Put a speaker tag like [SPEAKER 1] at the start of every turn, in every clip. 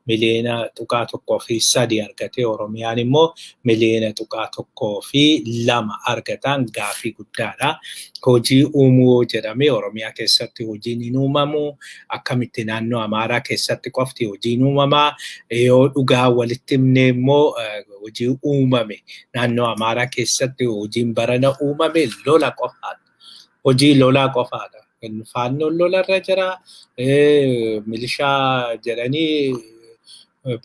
[SPEAKER 1] miliyoona tuqaa tokkoo fi 3 argate Oromiyaan immoo miliyoona tuqaa tokkoo fi 2 argatan gaafii guddaadha. Hojii uumuu jedhamee Oromiyaa keessatti hojiin hin uumamu akkamitti naannoo Amaaraa keessatti qofti hojiin uumamaa yoo dhugaa walitti himne immoo hojii uumame naannoo Amaaraa keessatti hojiin barana uumame lola qofaadha. Hojii lolaa qofaadha. Faannoon lolarra jira, milishaa jedhanii,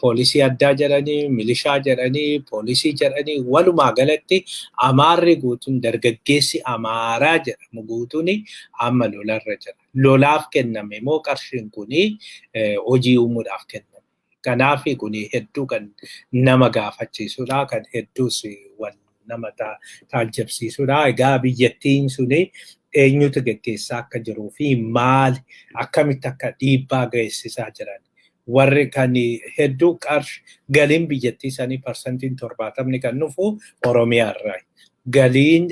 [SPEAKER 1] poolisii addaa jedhanii, milishaa jedhanii, poolisii jedhanii walumaa galatti Amaarri guutuun dargaggeessi Amaaraa jedhamu guutuun amma lolarra jira. Lolaaf kenname moo qarshiin kuni hojii uumuudhaaf kenname. Kanaaf kuni hedduu kan nama gaafachiisudha, kan hedduus nama taajjabsiisudha. Egaa biyyattiin suni eenyutu gaggeessaa akka jiruu fi maali akkamitti akka dhiibbaa geessisaa jiran. Warri kan hedduu galiin biyyattii sanii parsantiin 70 kan dhufu Oromiyaarraa. Galiin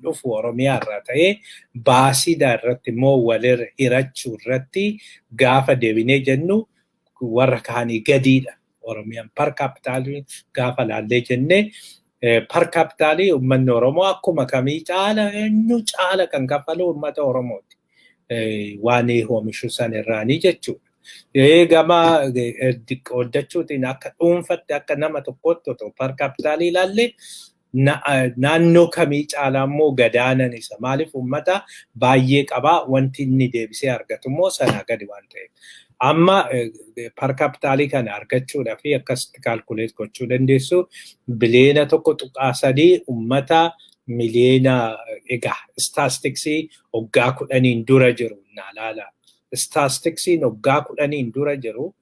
[SPEAKER 1] dhufu Oromiyaarraa ta'ee baasiidhaa irratti immoo walirra hirachuu irratti gaafa deebinee jennu warra kaanii gadiidha. Oromiyaan par kaapitaalii gaafa laallee jennee par kaapitaalii uummanni Oromoo akkuma kamii eenyu caala kan kaffalu uummata Oromooti. Waan oomishu san irraanii jechuudha. Gama qoodachuutiin akka dhuunfatti akka nama tokkotti otoo par kaapitaalii ilaalle naannoo kamii caalaa immoo gadaanan isa maaliif uummata baay'ee qabaa wanti inni deebisee argatu immoo sanaa gadi waan ta'eef. Amma par kaapitaalii kana argachuudhaaf akkasitti kaalkuleet gochuu dandeessu biliyoona 1.3 uummata miliyoona egaa istaastiksii waggaa 10 dura jiru naalaala. Istaastiksiin waggaa 10 dura jiru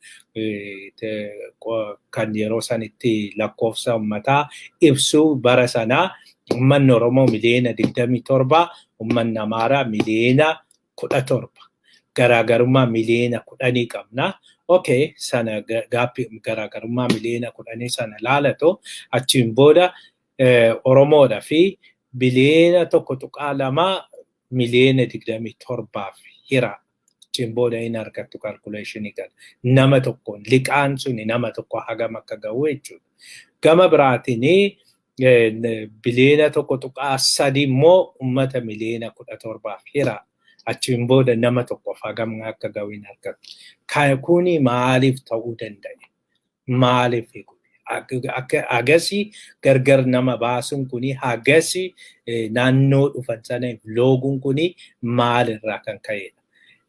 [SPEAKER 1] kan yeroo sanitti lakkoofsa uummataa ibsu bara sanaa uummanni Oromoo miliyoona 27 uummanni Amaaraa miliyoona 17. Garaagarummaa miliyoona 10 qabna. Okay, sana gaaffii garaagarummaa miliyoona 10 sana laalatu achiin booda Oromoodhaa fi biliyoona 1.2 miliyoona 27 hira. Achiin booda hin argattu calculationii kana. Nama tokkoon liqaan suni nama tokko hagam akka ga'u jechuudha. Gama biraatiin biliyoona 1.3 immoo uummata miliyoona 17 hira. Achiin booda nama tokkoof hagam akka ga'u hin argattu. Kuni maaliif ta'uu danda'e? Maaliif agasii gargar nama baasuun kuni agasii naannoo dhufan sanaaf looguun kuni maalirraa kan ka'edha?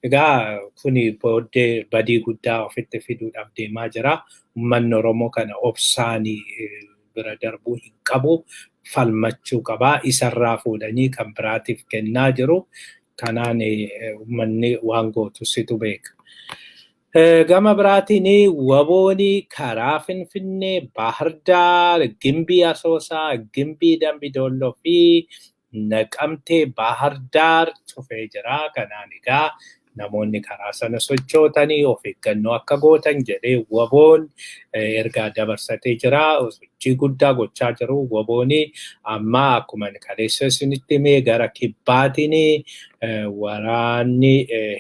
[SPEAKER 1] Egaa kuni booddee badii guddaa ofitti fiduudhaaf deemaa jira. Uummanni Oromoo kana obsaanii bira darbuu hin qabu. Falmachuu qabaa. Isarraa fuudhanii kan biraatiif kennaa jiru. Kanaan uummanni waan gootu situ beeka. Gama biraatiin wabooni karaa Finfinnee, Bahar Daar, Gimbii Asoosaa, Gimbii Dambidolloo fi Naqamtee Bahar Daar cufee jira. Kanaan egaa namoonni karaa sana sochootanii of eeggannoo akka gootan jedhee waboon ergaa dabarsatee jira. Hojii guddaa gochaa jiru. Wabooni amma akkuma kaleessa isinitti himee gara kibbaatiin waraanni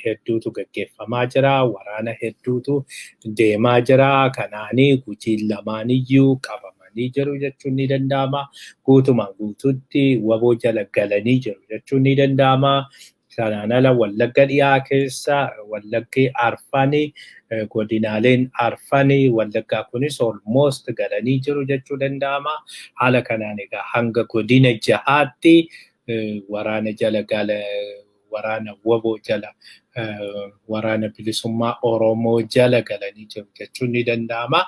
[SPEAKER 1] hedduutu gaggeeffamaa jira. Waraana hedduutu deemaa jira. Kanaanii gujiin lamaaniyyuu qabamanii jiru jechuun ni danda'ama. Guutumaan guutuutti waboo jala galanii jiru jechuun ni danda'ama. Sanaan ala Wallagga dhiyaa keessa Wallaggi Arfanii godinaaleen Arfanii Wallaggaa kunis almost galanii jiru jechuu danda'ama. Haala kanaan egaa hanga godina 6tti waraana jala gala waraana waboo jala waraana bilisummaa Oromoo jala galanii jiru jechuun ni danda'ama.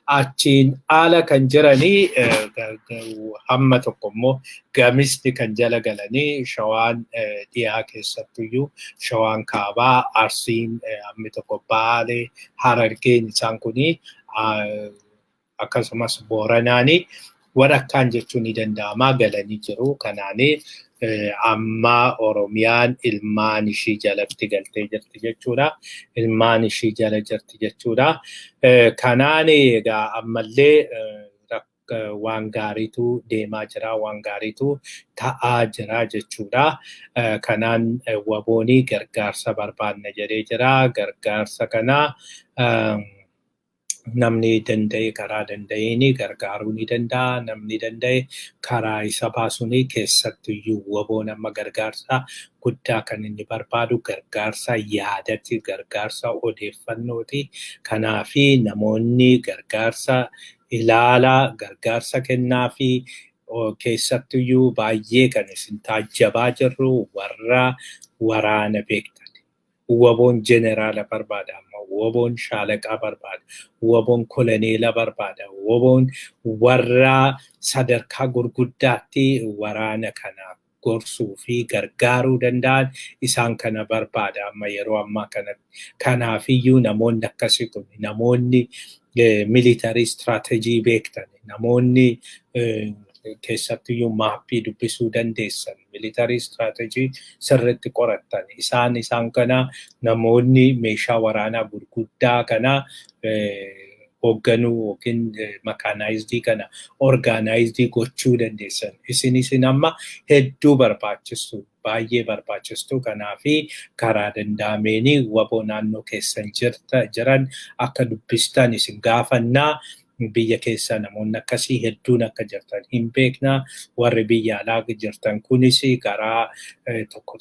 [SPEAKER 1] Achiin ala kan jiranii hamma tokko immoo gamisti kan jala galanii Shawaan dhiyaa keessattuyyuu Shawaan kaabaa Arsiin hammi tokko Baalee Harargeen isaan kuni akkasumas Booranaanii walakkaan jechuun ni danda'ama galanii jiru. Kanaanii amma Oromiyaan ilmaan ishii jalatti galtee jirti jechuudha. Ilmaan ishii jala jirti jechuudha. Kanaan egaa ammallee waan gaariitu deemaa jira, waan gaariitu ta'aa jira jechuudha. Kanaan waboonii gargaarsa barbaanna jedhee jira. Gargaarsa kana namni danda'e karaa danda'een gargaaruu ni danda'a. Namni danda'e karaa isa baasuun keessattuyyuu WBOn amma gargaarsa guddaa kan inni barbaadu gargaarsa yaadatti, gargaarsa odeeffannooti. Kanaafi namoonni gargaarsa ilaalaa, gargaarsa kennaafi keessattuyyuu baay'ee kan isin taajjabaa jirru warra waraana beektan. WBOn jeneraala barbaada amma, WBOn shaalaqaa barbaada, WBOn koloneela barbaada, WBOn warra sadarkaa gurguddaatti waraana kana gorsuu fi gargaaruu danda'an isaan kana barbaada amma yeroo ammaa kanatti. Kanaafiyyuu namoonni akkasii kun namoonni military strategy beektan, namoonni keessattuyyuu maappii dubbisuu dandeessan, military strategy sirriitti qorattan isaan kana namoonni meeshaa waraanaa gurguddaa kana hoogganuu yookiin makaanaayizidii kana orgaanaayizidii gochuu dandeessan. Isin amma hedduu barbaachistu, baay'ee barbaachistu. Kanaafi karaa danda'ameen WBO naannoo keessan jiran akka dubbistan isin gaafannaa. Biyya keessa namoonni akkasii hedduun akka jirtan hin beekna. Warri biyya alaa jirtan kunis karaa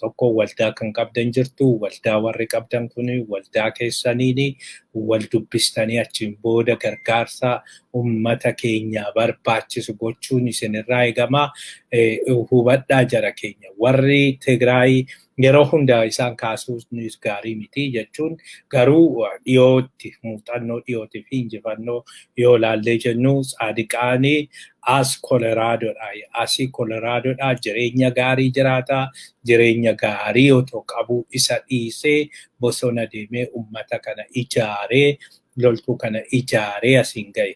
[SPEAKER 1] tokko waldaa kan qabdan jirtu. Waldaa warri qabdan kun waldaa keessaniin wal dubbistanii achiin booda gargaarsa uummata keenya barbaachisu gochuun isinirraa eegama. Hubadhaa jara keenya. Warri Tigraay yeroo hundaa isaan kaasuunis gaarii miti jechuun garuu dhiyootti muuxannoo dhiyootti fi injifannoo yoo laallee jennu Saadiqaanii as Koloraadoodha. Asii Koloraadoodha jireenya gaarii jiraata. Jireenya gaarii otoo qabu isa dhiisee bosona deemee uummata kana ijaaree loltuu kana ijaaree asiin gahe.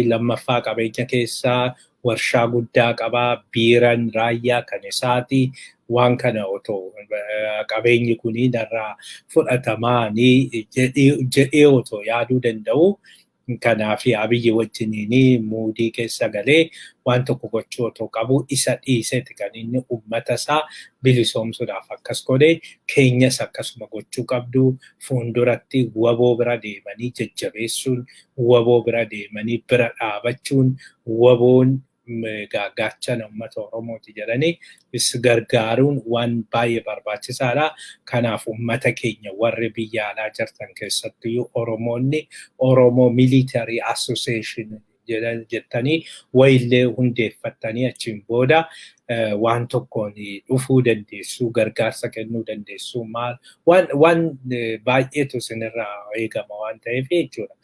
[SPEAKER 1] Lammaffaa qabeenya keessaa warshaa guddaa qabaa. Biiran raayyaa kan isaati. Waan kana otoo qabeenyi kun narraa fudhatamaanii jedhee otoo yaaduu danda'u. Kanaafi Abiyyi wajjiniin muudii keessa galee waan tokko gochuu otoo qabu isa dhiiseeti kan inni uummata isaa bilisoomsuudhaaf akkas godhe. Keenyas akkasuma gochuu qabdu. Fuulduratti WBO bira deemanii jajjabeessuun, WBO bira deemanii bira dhaabachuun, WBOn gaachana uummata Oromooti jedhanii is gargaaruun waan baay'ee barbaachisaadha. Kanaaf uummata keenya warri biyya alaa jirtan keessattuu Oromoonni Oromoo Military Association jettanii wayillee hundeeffattanii achiin booda waan tokkoon dhufuu dandeessu, gargaarsa kennuu dandeessu. Waan baay'eetu isinirraa eegama waan ta'eef jechuudha.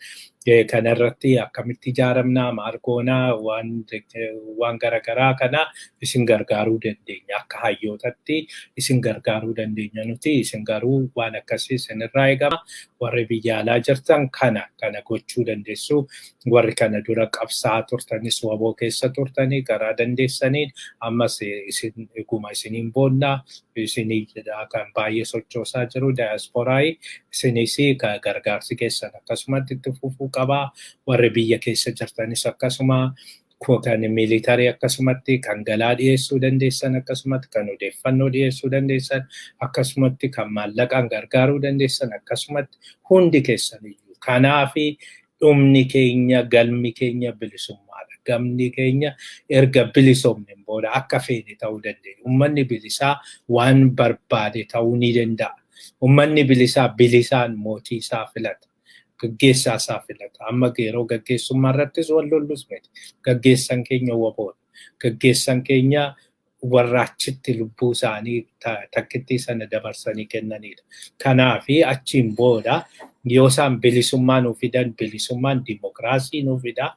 [SPEAKER 1] Kanarratti akkamitti ijaaramna, maal goona, waan garaagaraa kana isin gargaaruu dandeenya. Akka hayyootatti isin gargaaruu dandeenya nuti. Isin garuu waan akkasii isinirraa eegama. Warri biyya alaa jirtan kana gochuu dandeessu. Warri kana dura qabsaa turtanis WBO keessa turtanii karaa dandeessaniin ammas isin eeguma isiniin boonna. Isinii kan baay'ee sochoosaa jiru daayasporaayi. Isinis gargaarsi keessan akkasumatti itti fufuu qaba. Warri biyya keessa jirtanis akkasuma kan militarii akkasumatti kan galaa dhiyeessuu dandeessan, akkasumatti kan odeeffannoo dhiyeessuu dandeessan, akkasumatti kan maallaqaan gargaaruu dandeessan, akkasumatti hundi keessaniyyuu. Kanaafi dhumni keenya, galmi keenya bilisummaadha. Gamni keenya erga bilisoomneen booda akka feene ta'uu dandeenya. Uummanni bilisaa waan barbaade ta'uu ni danda'a. Uummanni bilisaa bilisaan mootii isaa filata. Gaggeessaa isaa filata. Amma yeroo gaggeessummaa irrattis wal lollus miti. Gaggeessan keenya WBOdha. Gaggeessan keenya warra achitti lubbuu isaanii takkittii sana dabarsanii kennanidha. Kanaafi achiin booda yoo isaan bilisummaa nuuf fidan, bilisummaan dimokiraasii nuuf fida.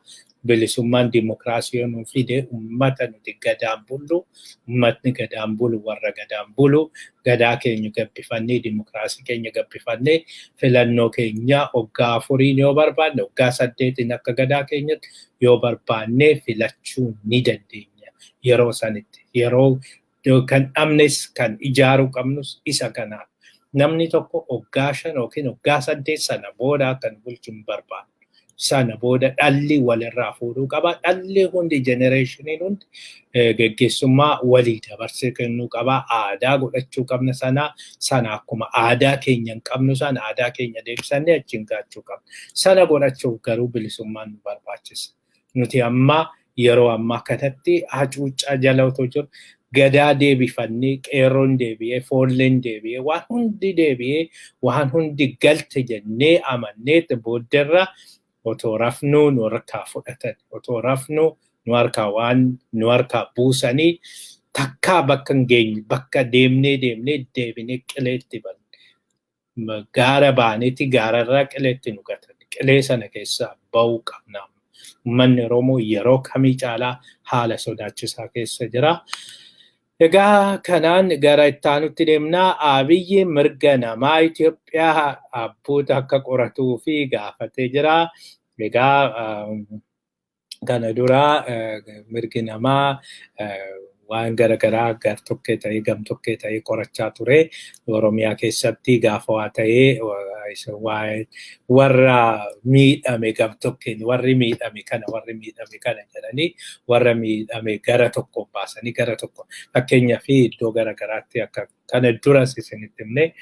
[SPEAKER 1] Bilisummaan dimokiraasii nuuf fide uummata nuti gadaan bullu, uummatni gadaan bulu warra gadaan bulu, gadaa keenya gabbifannee, dimokiraasii keenya gabbifannee, filannoo keenya waggaa 4 yoo barbaanne, waggaa 8 akka gadaa keenyatti yoo barbaanne filachuu ni dandeenya. Yeroo sanitti, yeroo kan dhabnes kan ijaaruu qabnus isa kanaa. Namni tokko waggaa 5 yookiin waggaa 8 sana booda kan bulchu hin barbaadu. sana booda dhalli walirraa fuudhuu qaba. Dhalli hundi jenereeshiniin hundi geggeessummaa walii dabarsee kennuu qaba. Aadaa godhachuu qabna sana akkuma aadaa keenya hin qabnu sana aadaa keenya deebisannee achiin gaachuu qabna. Sana godhachuuf garuu bilisummaan nu barbaachisa. Nuti amma yeroo ammaa kanatti hacuuccaa jala otoo jiru gadaa deebifannee qeerroon deebi'ee foolleen deebi'ee waan hundi deebi'ee waan hundi galte jennee amannee booddeerra otoo rafnuu nu harkaa fudhatan otoo rafnuu nu harkaa waan nu harkaa buusanii takkaa bakka hin geenye bakka deemnee deebinee qileetti banne gaara baaneeti gaararraa qileetti nu gatan qilee sana keessaa ba'uu qabna. Uummanni Oromoo yeroo kamii caalaa haala sodaachisaa keessa jira. Egaa kanaan gara itti aanutti deemnaa. Abiyyi mirga namaa Itoophiyaa abboota akka qoratuu fi gaafatee jira. Egaa kana dura mirgi namaa waan garagaraa gar-tokkee ta'ee gam-tokkee ta'ee qorachaa ture. Oromiyaa keessatti gaafa waa ta'ee warra miidhame gam-tokkeen warri miidhame kana jedhanii warra miidhame gara tokko baasanii gara tokko fakkeenyaaf iddoo garagaraatti akka kana duras isinitti himne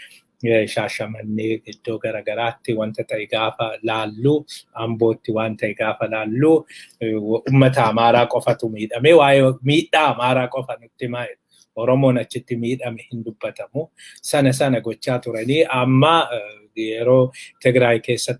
[SPEAKER 1] Shaashamannee iddoo garagaraatti wanta ta'e gaafa laallu Ambootti waan ta'e gaafa laallu uummata Amaaraa qofatu miidhame waa'ee miidhaa Amaaraa qofa nutti himaa Oromoon achitti miidhame hin dubbatamu sana gochaa turanii amma yeroo Tigraay keessatti